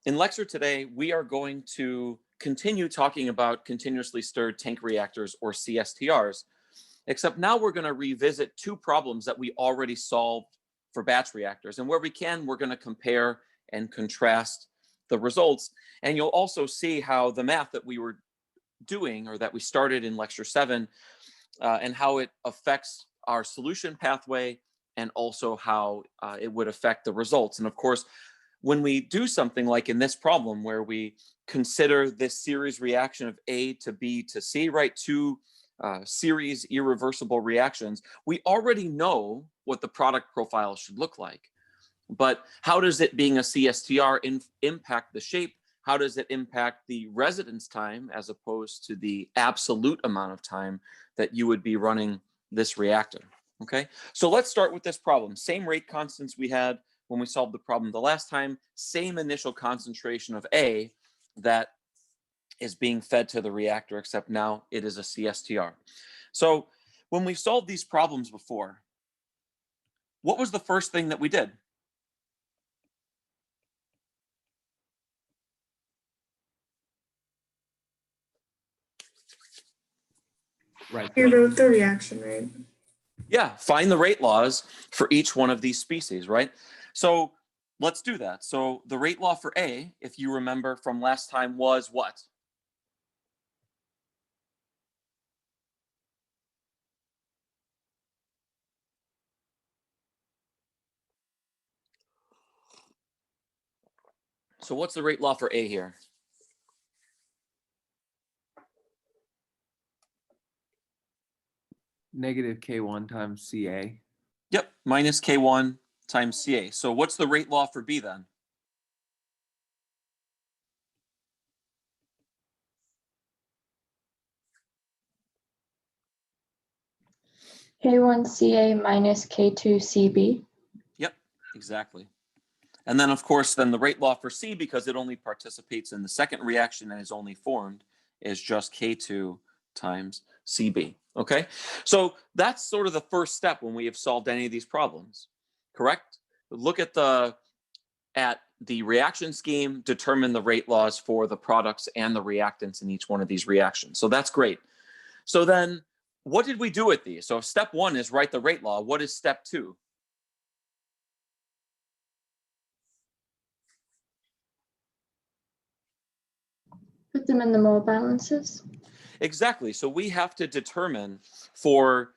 In lecture today, we are going to continue talking about continuously stirred tank reactors, or CSTRs, except now we're going to revisit two problems that we already solved for batch reactors. And where we can, we're going to compare and contrast the results. And you'll also see how the math that we were doing, or that we started in lecture 7, and how it affects our solution pathway, and also how it would affect the results. And of course, when we do something like in this problem where we consider this series reaction of A to B to C, right, two series irreversible reactions, we already know what the product profile should look like. But how does it, being a CSTR, impact the shape? How does it impact the residence time as opposed to the absolute amount of time that you would be running this reactor? Okay, so let's start with this problem. Same rate constants we had when we solved the problem the last time, same initial concentration of A that is being fed to the reactor, except now it is a CSTR. So when we solved these problems before, what was the first thing that we did? Right. You wrote the reaction rate. Yeah, find the rate laws for each one of these species, right? So let's do that. So the rate law for A, if you remember from last time, was what? So what's the rate law for A here? Negative K1 times CA. Yep, minus K1 times CA. So what's the rate law for B then? K1CA minus K2CB. Yep, exactly. And then, of course, then the rate law for C, because it only participates in the second reaction and is only formed, is just K2 times CB. Okay, so that's sort of the first step when we have solved any of these problems, correct? Look at the reaction scheme, determine the rate laws for the products and the reactants in each one of these reactions. So that's great. So then what did we do with these? So step 1 is write the rate law. What is step 2? Put them in the mole balances. Exactly. So we have to determine for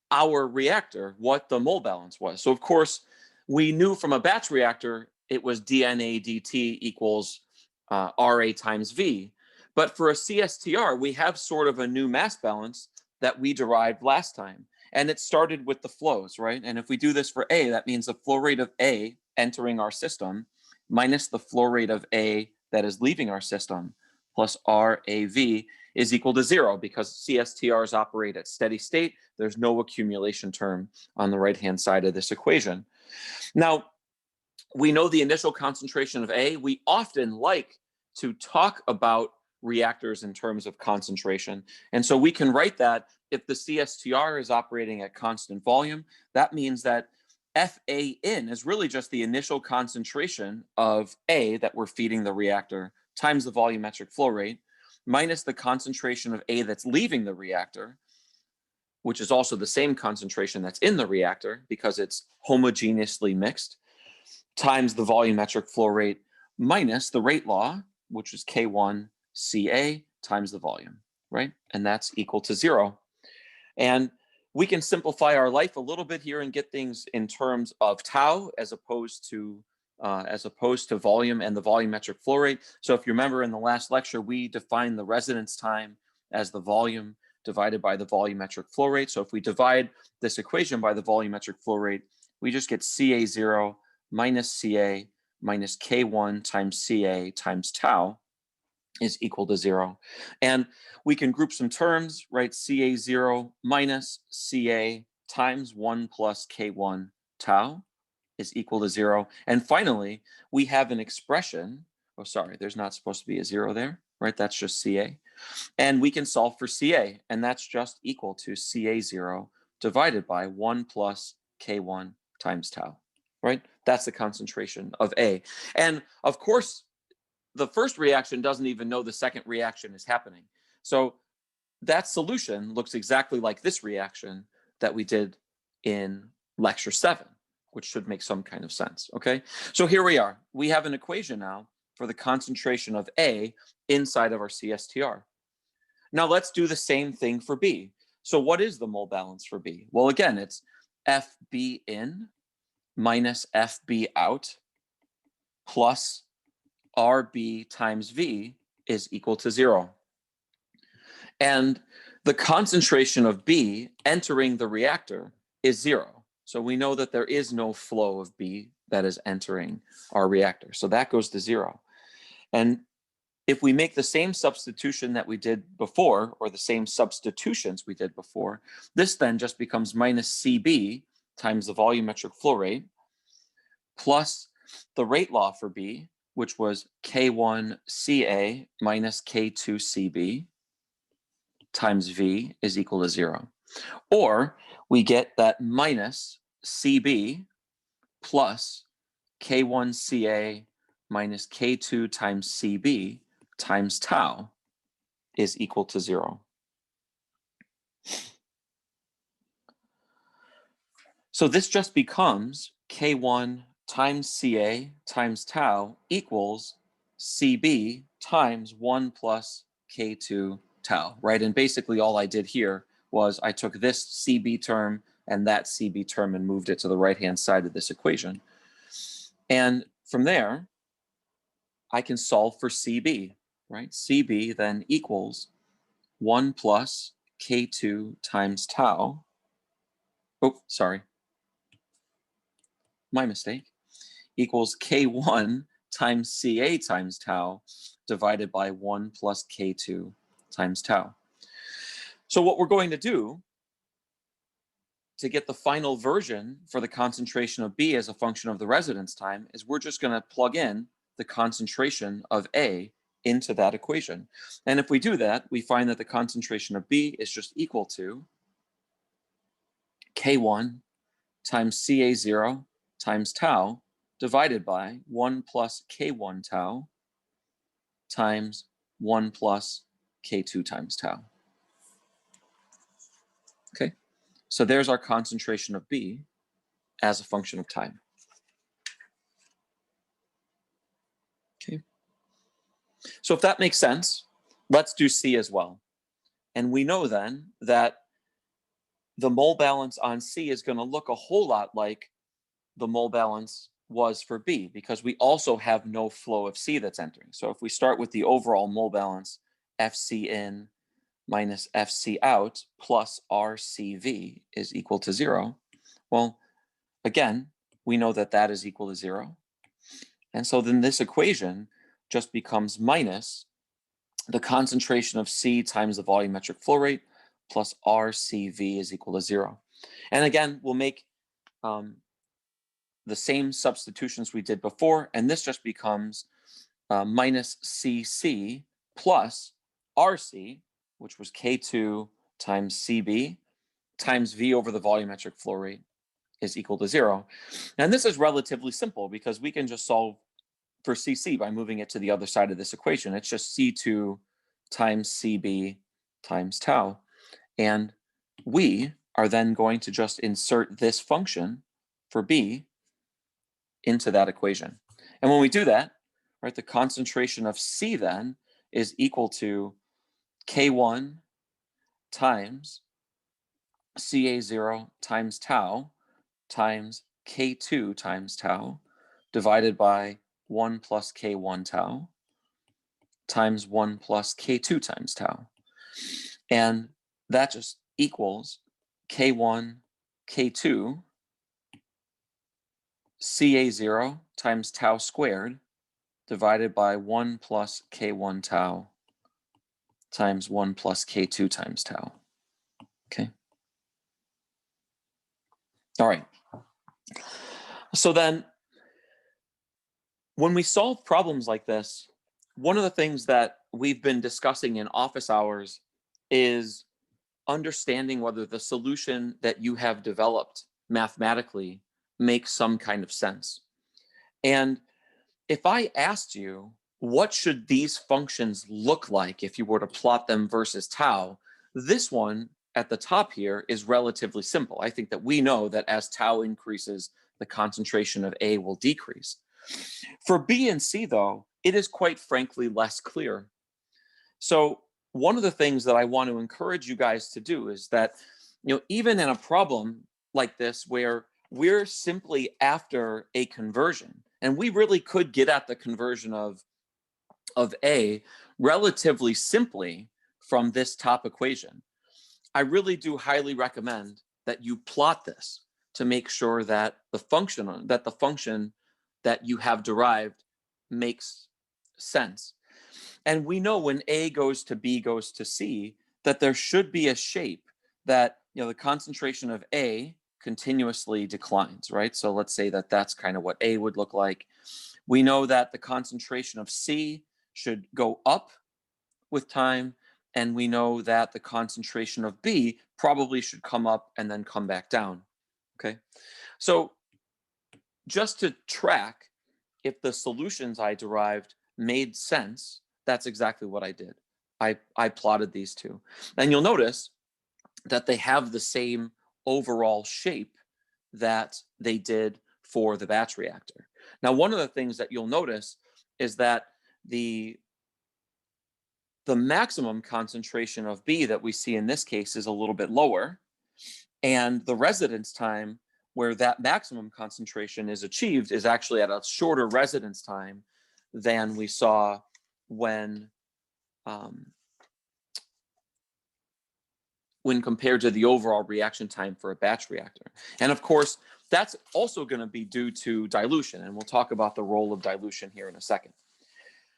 our reactor what the mole balance was. So of course, we knew from a batch reactor, it was DNA dt equals RA times V. But for a CSTR, we have sort of a new mass balance that we derived last time. And it started with the flows, right? And if we do this for A, that means the flow rate of A entering our system minus the flow rate of A that is leaving our system plus RAV is equal to 0, because CSTRs operate at steady state. There's no accumulation term on the right-hand side of this equation. Now, we know the initial concentration of A. We often like to talk about reactors in terms of concentration. And so we can write that if the CSTR is operating at constant volume, that means that FA in is really just the initial concentration of A that we're feeding the reactor times the volumetric flow rate minus the concentration of A that's leaving the reactor, which is also the same concentration that's in the reactor because it's homogeneously mixed, times the volumetric flow rate minus the rate law, which is K1 CA times the volume, right? And that's equal to 0. And we can simplify our life a little bit here and get things in terms of tau as opposed to volume and the volumetric flow rate. So if you remember in the last lecture, we defined the residence time as the volume divided by the volumetric flow rate. So if we divide this equation by the volumetric flow rate, we just get CA0 minus CA minus K1 times CA times tau is equal to 0. And we can group some terms, right? CA0 minus CA times 1 plus K1 tau is equal to 0. And finally, we have an expression. Oh, sorry, there's not supposed to be a 0 there, right? That's just CA. And we can solve for CA, and that's just equal to CA0 divided by 1 plus K1 times tau, right? That's the concentration of A. And of course, the first reaction doesn't even know the second reaction is happening. So that solution looks exactly like this reaction that we did in lecture 7, which should make some kind of sense, okay? So here we are. We have an equation now for the concentration of A inside of our CSTR. Now let's do the same thing for B. So what is the mole balance for B? Well, again, it's FB in minus FB out plus RB times V is equal to 0. And the concentration of B entering the reactor is 0. So we know that there is no flow of B that is entering our reactor. So that goes to 0. And if we make the same substitution that we did before, or the same substitutions we did before, this then just becomes minus CB times the volumetric flow rate plus the rate law for B, which was K1CA minus K2CB times V is equal to 0. Or we get that minus CB plus K1CA minus K2 times CB times tau is equal to 0. So this just becomes K1 times CA times tau equals CB times 1 plus K2 tau, right? And basically all I did here was I took this CB term and that CB term and moved it to the right-hand side of this equation. And from there, I can solve for CB, right? CB then equals 1 plus K2 times tau. Oh, sorry. My mistake. Equals K1 times CA times tau divided by 1 plus K2 times tau. So what we're going to do to get the final version for the concentration of B as a function of the residence time is we're just going to plug in the concentration of A into that equation. And if we do that, we find that the concentration of B is just equal to K1 times CA0 times tau divided by 1 plus K1 tau times 1 plus K2 times tau. Okay, so there's our concentration of B as a function of time. Okay, so if that makes sense, let's do C as well. And we know then that the mole balance on C is going to look a whole lot like the mole balance was for B, because we also have no flow of C that's entering. So if we start with the overall mole balance, FC in minus FC out plus RCV is equal to 0. Well, again, we know that that is equal to 0. And so then this equation just becomes minus the concentration of C times the volumetric flow rate plus RCV is equal to 0. And again, we'll make the same substitutions we did before, and this just becomes minus CC plus RC, which was K2 times CB times V over the volumetric flow rate is equal to 0. And this is relatively simple because we can just solve for CC by moving it to the other side of this equation. It's just C2 times CB times tau. And we are then going to just insert this function for B into that equation. And when we do that, right, the concentration of C then is equal to K1 times CA0 times tau times K2 times tau divided by 1 plus K1 tau times 1 plus K2 times tau. And that just equals K1, K2, CA0 times tau squared divided by 1 plus K1 tau times 1 plus K2 times tau. Okay. All right. So then when we solve problems like this, one of the things that we've been discussing in office hours is understanding whether the solution that you have developed mathematically makes some kind of sense. And if I asked you what should these functions look like if you were to plot them versus tau? This one at the top here is relatively simple. I think that we know that as tau increases, the concentration of A will decrease. For B and C, though, it is quite frankly less clear. So one of the things that I want to encourage you guys to do is that, even in a problem like this where we're simply after a conversion, and we really could get at the conversion of A relatively simply from this top equation, I really do highly recommend that you plot this to make sure that the function that you have derived makes sense. And we know when A goes to B goes to C that there should be a shape that, the concentration of A continuously declines, right? So let's say that that's kind of what A would look like. We know that the concentration of C should go up with time, and we know that the concentration of B probably should come up and then come back down, okay? So just to track if the solutions I derived made sense, that's exactly what I did. I plotted these two. And you'll notice that they have the same overall shape that they did for the batch reactor. Now, one of the things that you'll notice is that the maximum concentration of B that we see in this case is a little bit lower, and the residence time where that maximum concentration is achieved is actually at a shorter residence time than we saw when compared to the overall reaction time for a batch reactor. And of course, that's also going to be due to dilution, and we'll talk about the role of dilution here in a second.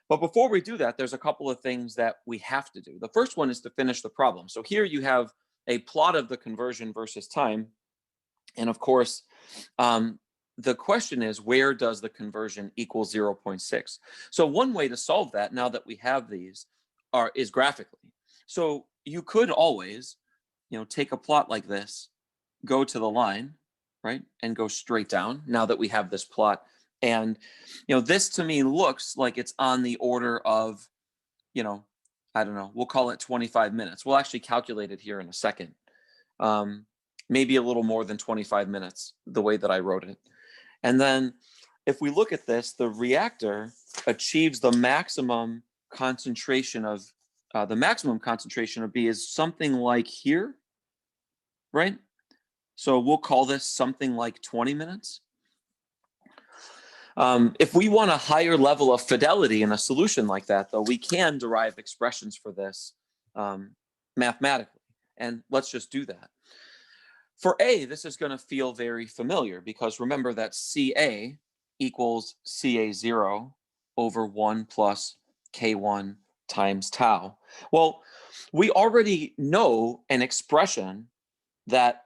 But before we do that, there's a couple of things that we have to do. The first one is to finish the problem. So here you have a plot of the conversion versus time. And of course, the question is, where does the conversion equal 0.6? So one way to solve that, now that we have these, is graphically. So you could always, take a plot like this, go to the line, right, and go straight down now that we have this plot. And, this to me looks like it's on the order of, I don't know, we'll call it 25 minutes. We'll actually calculate it here in a second. Maybe a little more than 25 minutes, the way that I wrote it. And then if we look at this, the reactor achieves the maximum concentration of B is something like here, right? So we'll call this something like 20 minutes. If we want a higher level of fidelity in a solution like that, though, we can derive expressions for this mathematically. And let's just do that. For A, this is going to feel very familiar because remember that CA equals CA0 over 1 plus K1 times tau. Well, we already know an expression that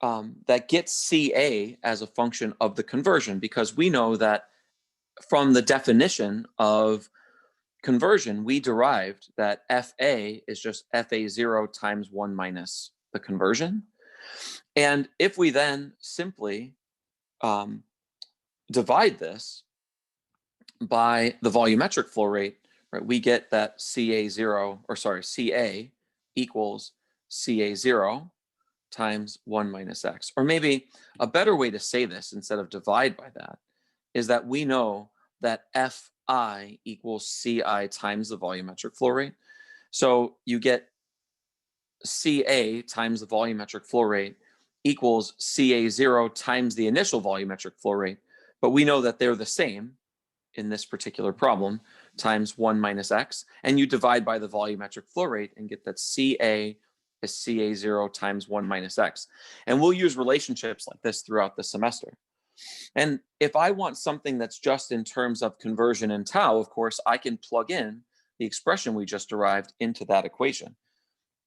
that gets CA as a function of the conversion, because we know that from the definition of conversion, we derived that FA is just FA0 times 1 minus the conversion. And if we then simply divide this by the volumetric flow rate, right, we get that CA equals CA0 times 1 minus X. Or maybe a better way to say this instead of divide by that is that we know that Fi equals Ci times the volumetric flow rate. So you get Ca times the volumetric flow rate equals Ca0 times the initial volumetric flow rate, but we know that they're the same in this particular problem, times 1 minus X, and you divide by the volumetric flow rate and get that Ca is Ca0 times 1 minus X. And we'll use relationships like this throughout the semester. And if I want something that's just in terms of conversion in tau, of course, I can plug in the expression we just derived into that equation.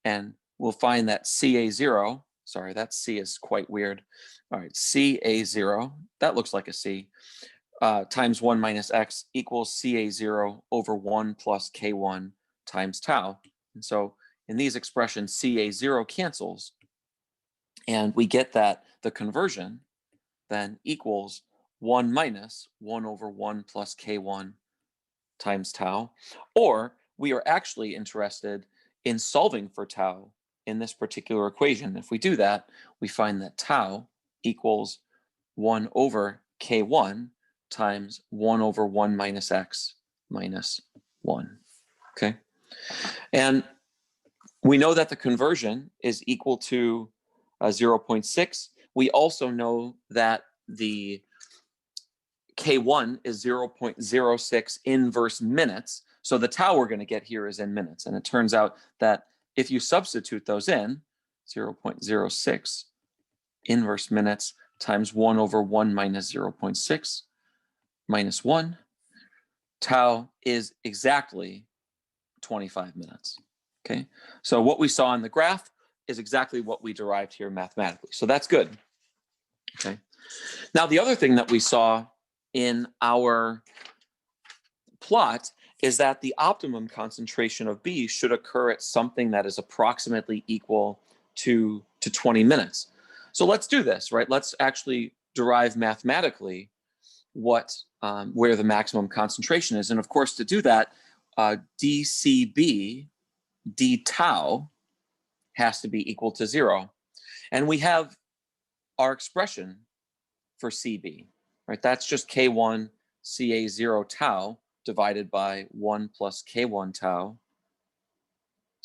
And we'll find that CA0, sorry, that C is quite weird. All right, CA0, that looks like a C, times 1 minus X equals CA0 over 1 plus K1 times tau. And so in these expressions, CA0 cancels, and we get that the conversion then equals 1 minus 1 over 1 plus K1 times tau, or we are actually interested in solving for tau in this particular equation. If we do that, we find that tau equals 1 over k1 times 1 over 1 minus x minus 1. Okay, and we know that the conversion is equal to 0.6. We also know that the K1 is 0.06 inverse minutes. So the tau we're going to get here is in minutes. And it turns out that if you substitute those in, 0.06 inverse minutes times 1 over 1 minus 0.6 minus 1, tau is exactly 25 minutes. Okay, so what we saw in the graph is exactly what we derived here mathematically. So that's good. Okay, now the other thing that we saw in our plot is that the optimum concentration of B should occur at something that is approximately equal to 20 minutes. So let's do this, right? Let's actually derive mathematically what where the maximum concentration is. And of course, to do that, dCB d tau has to be equal to 0. And we have our expression for CB, right? That's just K1 CA0 tau divided by 1 plus K1 tau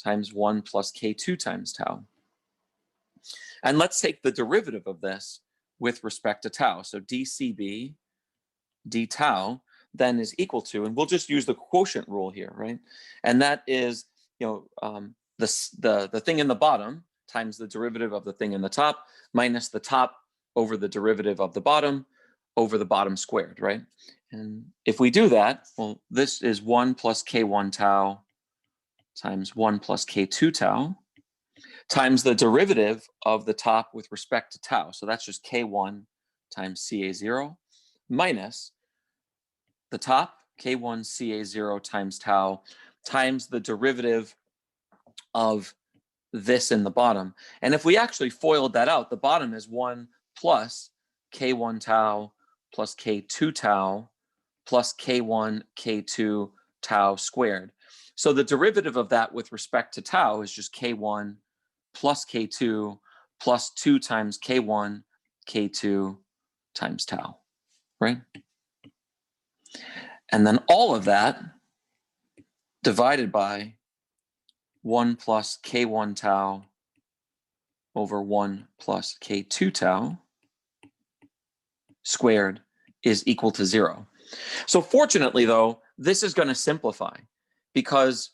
times 1 plus K2 times tau. And let's take the derivative of this with respect to tau. So dCB d tau then is equal to, and we'll just use the quotient rule here, right? And that is, the thing in the bottom times the derivative of the thing in the top minus the top over the derivative of the bottom over the bottom squared, right? And if we do that, well, this is 1 plus K1 tau times 1 plus K2 tau times the derivative of the top with respect to tau. So that's just K1 times CA0 minus the top, K1 CA0 times tau times the derivative of this in the bottom. And if we actually FOILed that out, the bottom is 1 plus K1 tau plus K2 tau plus K1 K2 tau squared. So the derivative of that with respect to tau is just K1 plus K2 plus 2 times K1 K2 times tau, right? And then all of that divided by 1 plus K1 tau over 1 plus K2 tau squared is equal to 0. So fortunately, though, this is going to simplify because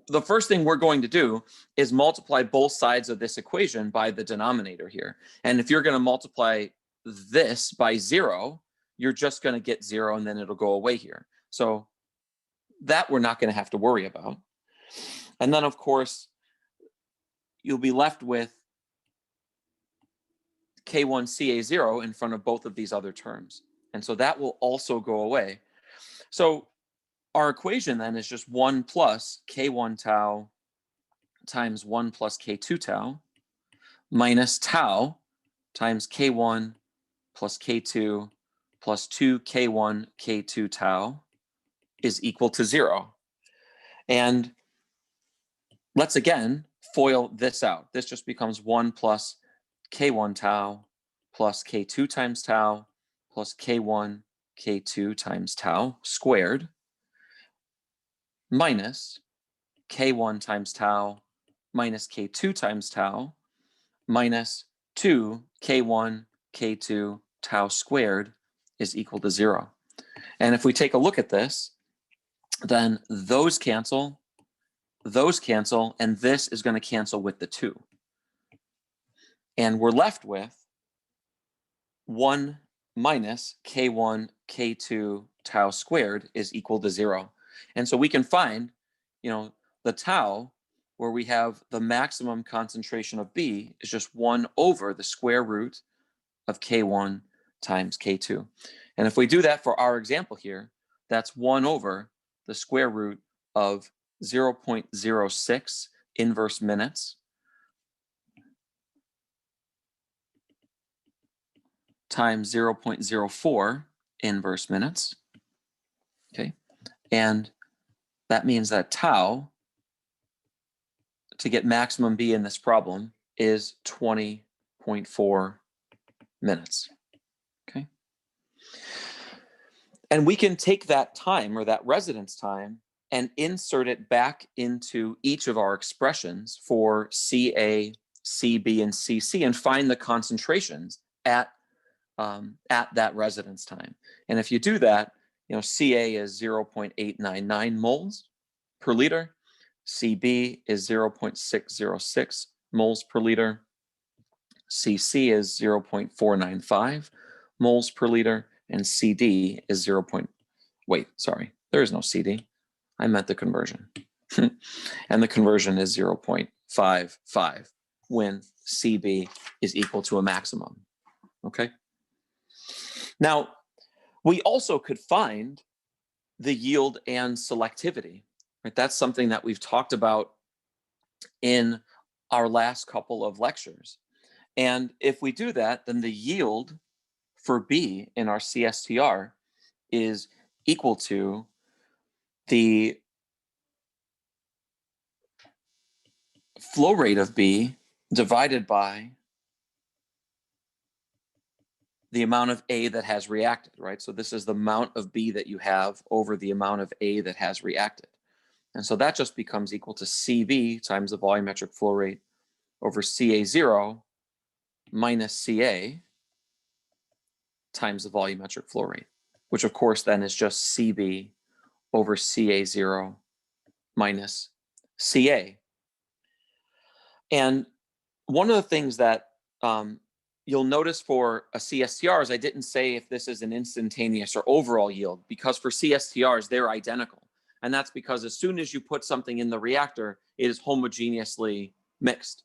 the first thing we're going to do is multiply both sides of this equation by the denominator here. And if you're going to multiply this by 0, you're just going to get 0 and then it'll go away here. So that we're not going to have to worry about. And then, of course, you'll be left with K1 CA0 in front of both of these other terms. And so that will also go away. So our equation then is just 1 plus K1 tau times 1 plus K2 tau minus tau times K1 plus K2 plus 2 K1 K2 tau is equal to 0. And let's again FOIL this out. This just becomes 1 plus K1 tau plus K2 times tau plus K1 K2 times tau squared minus K1 times tau minus K2 times tau minus 2 K1 K2 tau squared is equal to 0. And if we take a look at this, then those cancel, and this is going to cancel with the 2. And we're left with 1 minus K1 K2 tau squared is equal to 0. And so we can find, the tau where we have the maximum concentration of B is just 1 over the square root of K1 times K2. And if we do that for our example here, that's 1 over the square root of 0.06 inverse minutes times 0.04 inverse minutes, okay? And that means that tau, to get maximum B in this problem, is 20.4 minutes. Okay. And we can take that time, or that residence time, and insert it back into each of our expressions for CA, CB, and CC, and find the concentrations at that residence time. And if you do that, CA is 0.899 moles per liter, CB is 0.606 moles per liter, CC is 0.495 moles per liter, and CD is there is no CD. I meant the conversion. And the conversion is 0.55 when CB is equal to a maximum. Okay. Now, we also could find the yield and selectivity, right? That's something that we've talked about in our last couple of lectures. And if we do that, then the yield for B in our CSTR is equal to the flow rate of B divided by the amount of A that has reacted, right? So this is the amount of B that you have over the amount of A that has reacted. And so that just becomes equal to CV times the volumetric flow rate over CA0 minus CA times the volumetric flow rate, which of course then is just CB over CA0 minus CA. And one of the things that you'll notice for a CSTR is I didn't say if this is an instantaneous or overall yield, because for CSTRs, they're identical. And that's because as soon as you put something in the reactor, it is homogeneously mixed.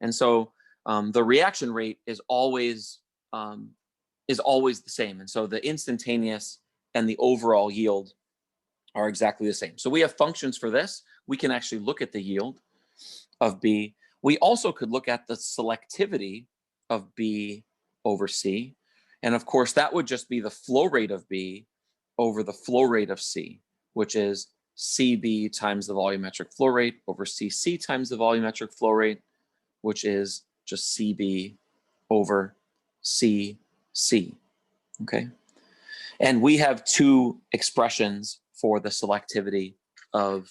And so the reaction rate is always the same. And so the instantaneous and the overall yield are exactly the same. So we have functions for this. We can actually look at the yield of B. We also could look at the selectivity of B over C. And of course, that would just be the flow rate of B over the flow rate of C, which is CB times the volumetric flow rate over CC times the volumetric flow rate, which is just CB over CC, okay? And we have two expressions for the selectivity of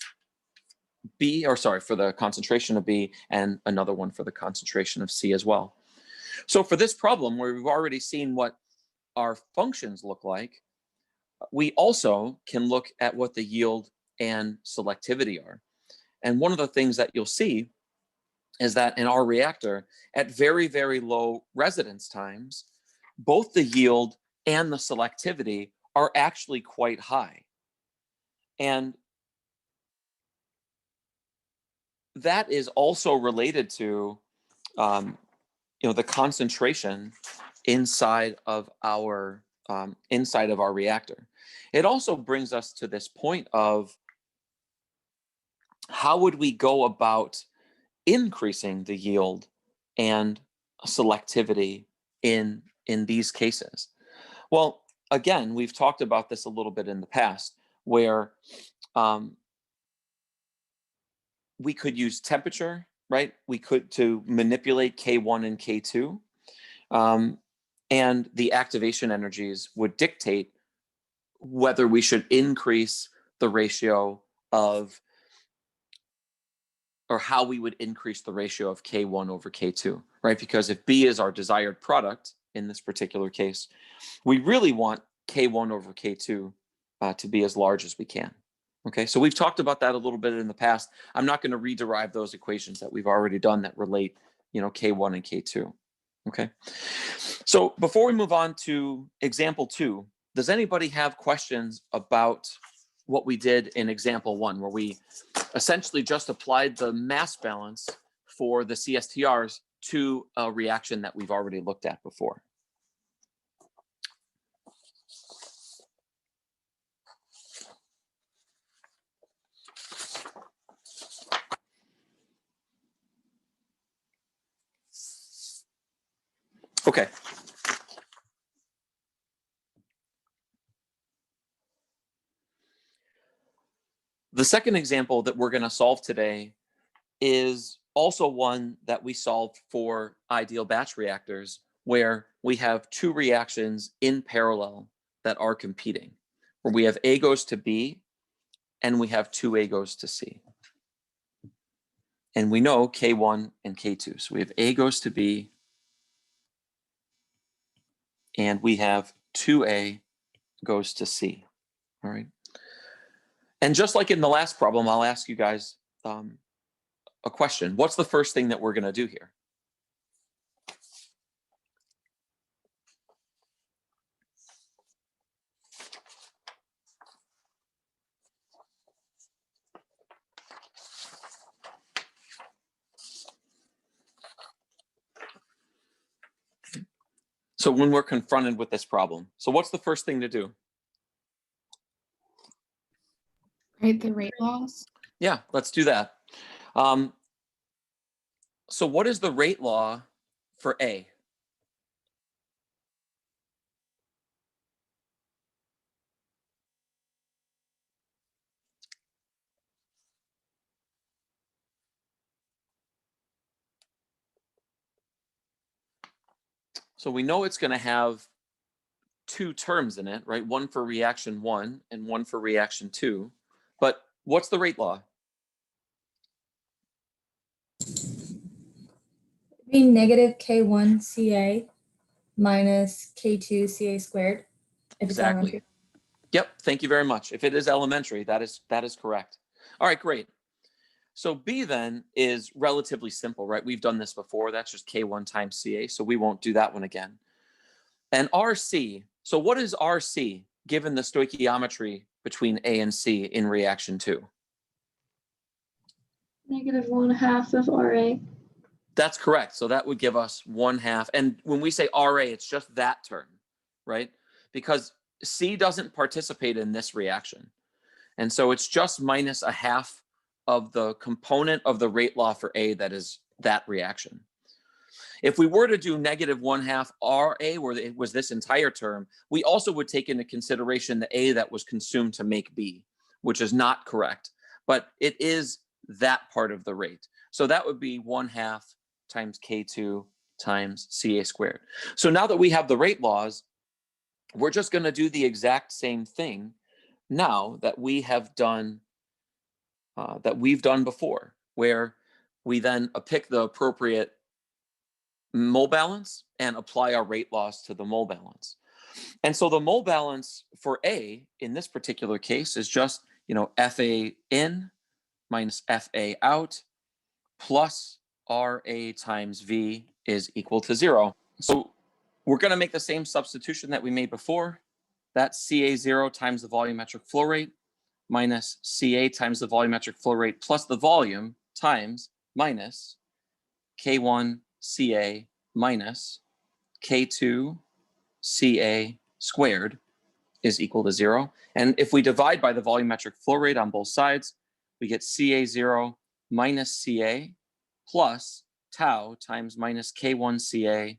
B, for the concentration of B, and another one for the concentration of C as well. So for this problem, where we've already seen what our functions look like, we also can look at what the yield and selectivity are. And one of the things that you'll see is that in our reactor, at very, very low residence times, both the yield and the selectivity are actually quite high. And that is also related to the concentration inside of our reactor. It also brings us to this point of how would we go about increasing the yield and selectivity in these cases? Well, again, we've talked about this a little bit in the past, where we could use temperature, right? We could to manipulate K1 and K2, and the activation energies would dictate whether we should increase the ratio of, or how we would increase the ratio of K1 over K2, right? Because if B is our desired product in this particular case, we really want K1 over K2 to be as large as we can. Okay, so we've talked about that a little bit in the past. I'm not going to rederive those equations that we've already done that relate, K1 and K2. Okay, so before we move on to example 2, does anybody have questions about what we did in example 1, where we essentially just applied the mass balance for the CSTRs to a reaction that we've already looked at before? Okay. The second example that we're going to solve today is also one that we solved for ideal batch reactors, where we have two reactions in parallel that are competing, where we have A goes to B and we have 2A goes to C. And we know K1 and K2. So we have A goes to B and we have 2A goes to C. All right. And just like in the last problem, I'll ask you guys a question. What's the first thing that we're going to do here? So when we're confronted with this problem, so what's the first thing to do? Write the rate laws. Yeah, let's do that. So what is the rate law for A? So we know it's going to have two terms in it, right? One for reaction 1 and one for reaction 2. But what's the rate law? Be negative K1 CA minus K2 CA squared. If it's Exactly. elementary. Yep, thank you very much. If it is elementary, that is correct. All right, great. So B then is relatively simple, right? We've done this before. That's just K1 times CA, so we won't do that one again. And RC, so what is RC given the stoichiometry between A and C in reaction 2? Negative 1/2 of RA. That's correct. So that would give us 1/2. And when we say RA, it's just that term, right? Because C doesn't participate in this reaction. And so it's just minus 1/2 of the component of the rate law for A that is that reaction. If we were to do negative 1/2 RA, where it was this entire term, we also would take into consideration the A that was consumed to make B, which is not correct, but it is that part of the rate. So that would be 1/2 times K2 times CA squared. So now that we have the rate laws, we're just going to do the exact same thing now that we have done, that we've done before, where we then pick the appropriate mole balance and apply our rate laws to the mole balance. And so the mole balance for A in this particular case is just, FA in minus FA out plus RA times V is equal to 0. So we're going to make the same substitution that we made before. That's CA0 times the volumetric flow rate minus CA times the volumetric flow rate plus the volume times minus K1 CA minus K2 CA squared is equal to 0. And if we divide by the volumetric flow rate on both sides, we get CA0 minus CA plus tau times minus K1 CA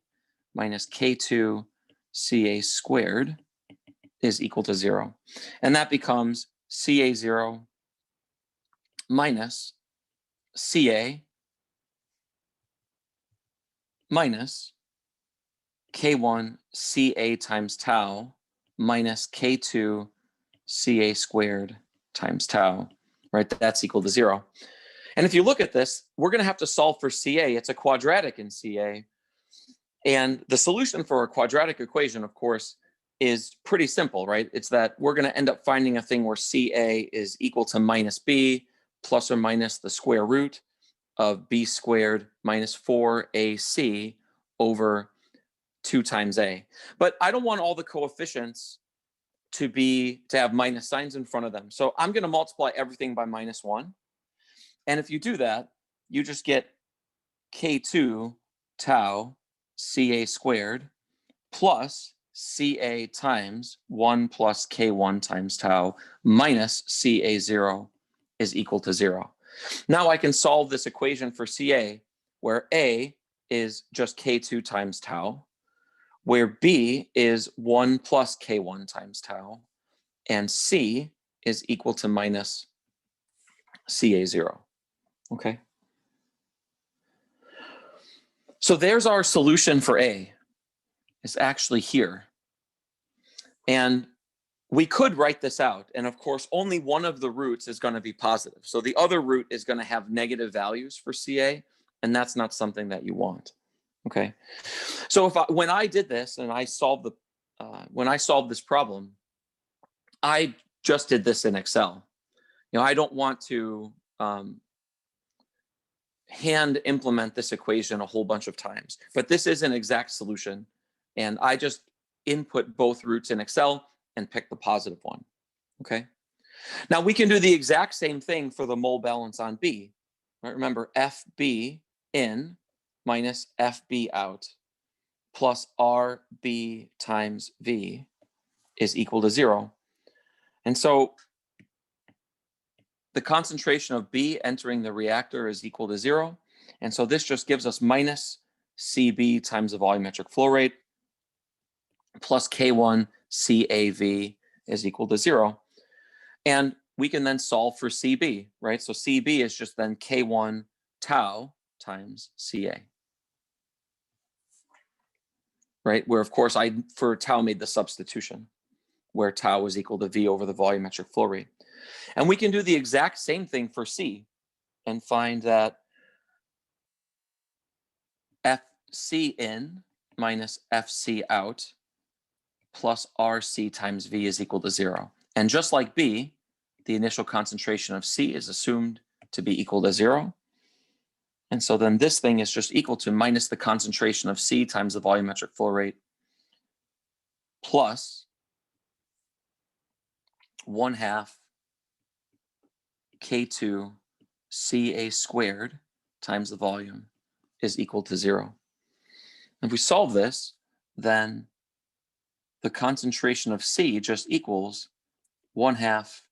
minus K2 CA squared is equal to 0. And that becomes CA0 minus CA minus K1 CA times tau minus K2 CA squared times tau, right? That's equal to 0. And if you look at this, we're going to have to solve for CA. It's a quadratic in CA. And the solution for a quadratic equation, of course, is pretty simple, right? It's that we're going to end up finding a thing where CA is equal to minus B plus or minus the square root of B squared minus 4AC over 2 times A. But I don't want all the coefficients to have minus signs in front of them. So I'm going to multiply everything by -1. And if you do that, you just get K2 tau CA squared plus CA times 1 plus K1 times tau minus CA0 is equal to 0. Now I can solve this equation for CA, where A is just K2 times tau, where B is 1 plus K1 times tau, and C is equal to minus Ca0. Okay. So there's our solution for A. It's actually here. And we could write this out. And of course, only one of the roots is going to be positive. So the other root is going to have negative values for Ca, and that's not something that you want. Okay. So when I did this and I solved when I solved this problem, I just did this in Excel. I don't want to hand implement this equation a whole bunch of times, but this is an exact solution. And I just input both roots in Excel and pick the positive one. Okay. Now we can do the exact same thing for the mole balance on B. Right? Remember, FB in minus FB out plus RB times V is equal to 0. And so the concentration of B entering the reactor is equal to 0. And so this just gives us minus CB times the volumetric flow rate plus K1 CAV is equal to 0. And we can then solve for CB, right? So CB is just then K1 tau times CA. Right, where of course I, for tau, made the substitution, where tau was equal to V over the volumetric flow rate. And we can do the exact same thing for C and find that FC in minus FC out plus RC times V is equal to 0. And just like B, the initial concentration of C is assumed to be equal to 0. And so then this thing is just equal to minus the concentration of C times the volumetric flow rate plus 1/2 K2 Ca squared times the volume is equal to 0. If we solve this, then the concentration of C just equals 1/2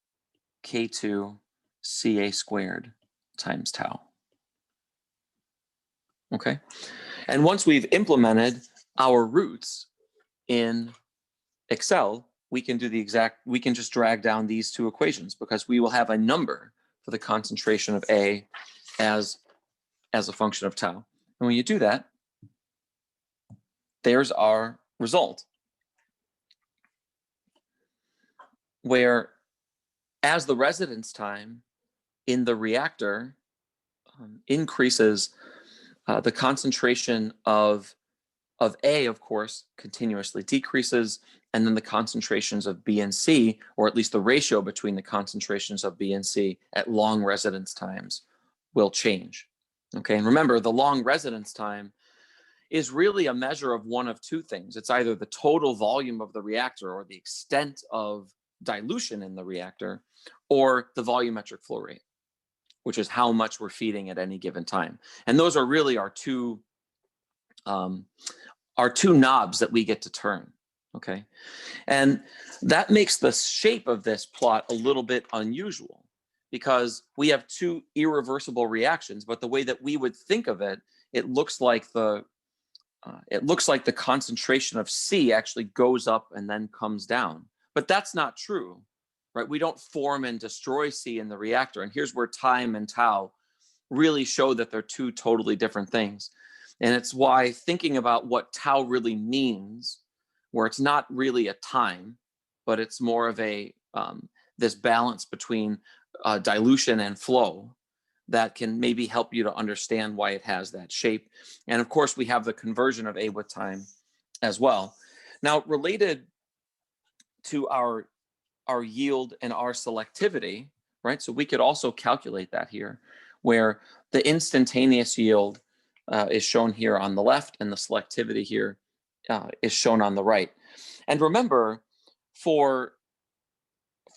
K2 Ca squared times tau. Okay. And once we've implemented our roots in Excel, we can do the exact, we can just drag down these two equations because we will have a number for the concentration of A as a function of tau. And when you do that, there's our result, where as the residence time in the reactor increases, the concentration of A, of course, continuously decreases, and then the concentrations of B and C, or at least the ratio between the concentrations of B and C at long residence times, will change. Okay, and remember, the long residence time is really a measure of one of two things. It's either the total volume of the reactor or the extent of dilution in the reactor, or the volumetric flow rate, which is how much we're feeding at any given time. And those are really our two knobs that we get to turn. Okay, and that makes the shape of this plot a little bit unusual because we have two irreversible reactions, but the way that we would think of it, it looks like the concentration of C actually goes up and then comes down. But that's not true, right? We don't form and destroy C in the reactor. And here's where time and tau really show that they're two totally different things. And it's why thinking about what tau really means, where it's not really a time, but it's more of a this balance between dilution and flow, that can maybe help you to understand why it has that shape. And of course, we have the conversion of A with time as well. Now, related to our yield and our selectivity, right? So we could also calculate that here, where the instantaneous yield is shown here on the left, and the selectivity here is shown on the right. And remember, for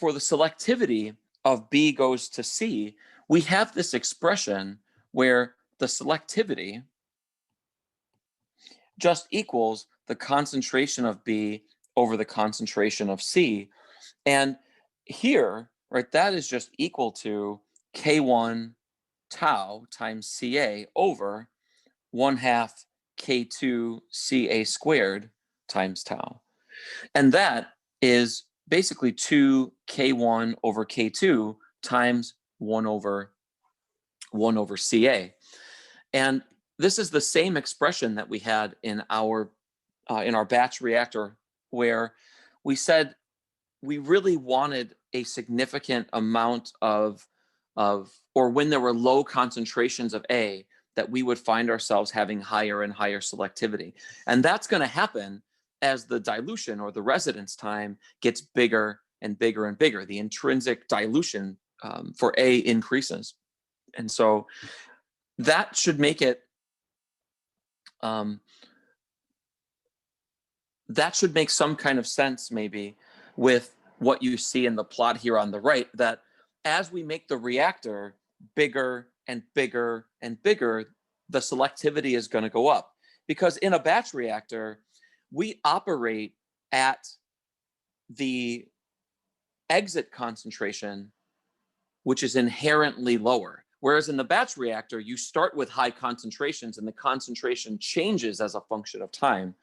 the selectivity of B goes to C, we have this expression where the selectivity just equals the concentration of B over the concentration of C. And here, right, that is just equal to K1 tau times Ca over 1/2 K2 Ca squared times tau. And that is basically 2 K1 over K2 times 1 over CA. And this is the same expression that we had in our batch reactor, where we said we really wanted a significant amount of, or when there were low concentrations of A, that we would find ourselves having higher and higher selectivity. And that's going to happen as the dilution or the residence time gets bigger and bigger and bigger. The intrinsic dilution for A increases. And so that should make it, that should make some kind of sense maybe with what you see in the plot here on the right, that as we make the reactor bigger and bigger and bigger, the selectivity is going to go up. Because in a batch reactor, we operate at the exit concentration, which is inherently lower. Whereas in the batch reactor, you start with high concentrations and the concentration changes as a function of time.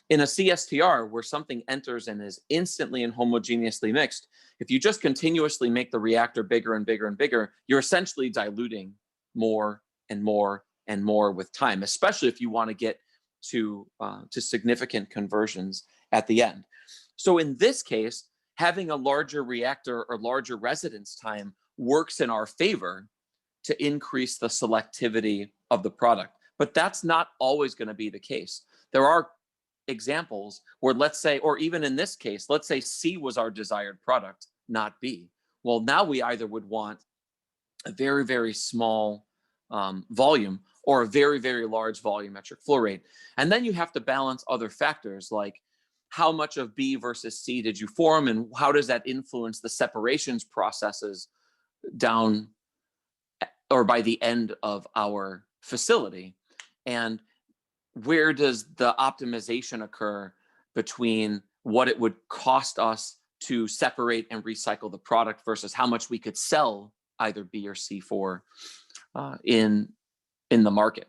In a CSTR, where something enters and is instantly and homogeneously mixed, if you just continuously make the reactor bigger and bigger and bigger, you're essentially diluting more and more and more with time, especially if you want to get to significant conversions at the end. So in this case, having a larger reactor or larger residence time works in our favor to increase the selectivity of the product. But that's not always going to be the case. There are examples where, let's say, or even in this case, let's say C was our desired product, not B. Well, now we either would want a very, very small volume or a very, very large volumetric flow rate. And then you have to balance other factors like how much of B versus C did you form, and how does that influence the separations processes down or by the end of our facility, and where does the optimization occur between what it would cost us to separate and recycle the product versus how much we could sell either B or C for in the market.